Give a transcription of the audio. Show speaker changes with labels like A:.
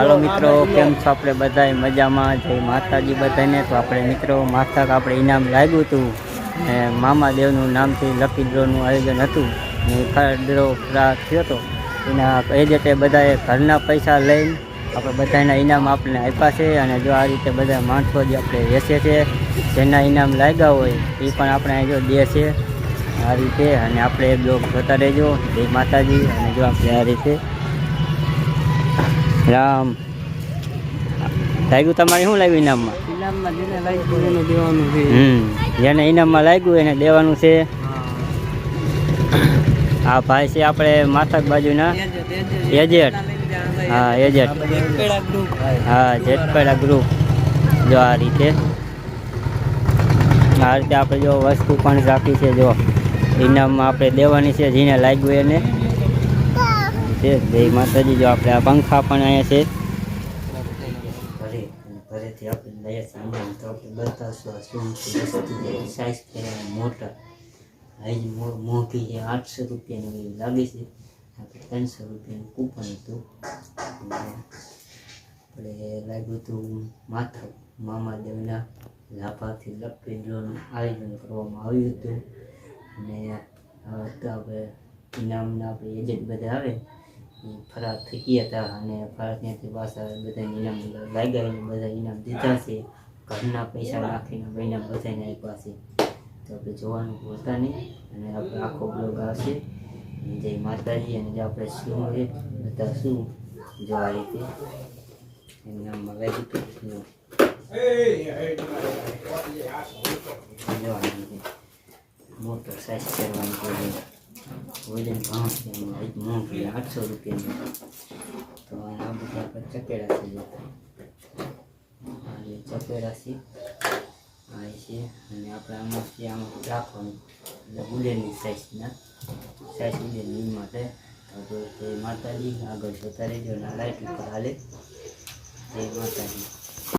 A: હાલો મિત્રો, કેમ છો આપણે બધા મજામાં? જય માતાજી બધાને. તો આપણે મિત્રો માથાક આપણે ઇનામ લાગ્યું હતું ને મામા દેવનું નામથી લકી ડ્રોનું આયોજન હતું ને ડ્રો થયો હતો. એના એજેન્ટે બધાએ ઘરના પૈસા લઈને આપણે બધાના ઇનામ આપણે આપ્યા છે. અને જો આ રીતે બધા માણસો જે આપણે વેચે છે જેના ઇનામ લાગ્યા હોય એ પણ આપણે જો દે છે આ રીતે. અને આપણે એક બ્લોગ જોતા રહેજો. જય માતાજી. અને જો આપણે આ રીતે રામ લાગ્યું. તમારે શું લાગ્યું ઇનામમાં?
B: જેને લાગ્યું એને દેવાનું છે.
A: જેને ઇનામમાં લાગ્યું એને દેવાનું છે. આ ભાઈ છે આપણે માથક બાજુના એજેન્ટ. હા એજેન્ટ. હા જેટપેડા ગ્રુપ. જો આ રીતે આપણે જો વસ્તુ પણ રાખી છે. જો ઇનામમાં આપણે દેવાની છે જેને લાગ્યું એને છે. જય માતાજી. જો આપણે આ પંખા પણ અહીંયા છે ઘરેથી આપણે લઈએ છીએ ઇનામ. તો આપણે બતાવશું આ શું વસ્તુ છે. સાઈઝ છે મોટા હાઈ મોંઘી છે. 800 રૂપિયાની લાગે છે. આપણે 300 રૂપિયાનું કૂપન હતું. આપણે લાગ્યું હતું માથા મામાદેવના લાભાથી લકી ડ્રોનું આયોજન કરવામાં આવ્યું હતું. અને આપણે ઇનામના આપણે એજન્ટ બધા આવે એ ફરાર થઈ ગયા હતા. અને ફરાર ત્યાંથી પાછા બધા ઇનામ લાગ્યા. બધા ઇનામ દીધા છે. ઘરના પૈસા નાખીને ઇનામ બધાને આપ્યા છે. તો આપણે જોવાનું ભૂલતા નહીં. અને આપણે આખો બ્લોગ આવશે. જય માતાજી. અને જો આપણે શું હોય બધા શું જો આ રીતે ઇનામમાં લાગ્યું હતું. જો આ રીતે મોટો સાઈઝ કરવાની છે. વજન 5 મોંઘી 800 રૂપિયાનું. તો આ બધા આપણે ચકેડા છે. ચકેડા છે આ છે. અને આપણે આમાં રાખવાનું એટલે ઉલેની સાઈઝના સાઈઝ ઉલેની માટે. તો જય માતાજી. આગળ જોતા રહેજો. ના લાઈટ ઉપર હાલે. જય માતાજી.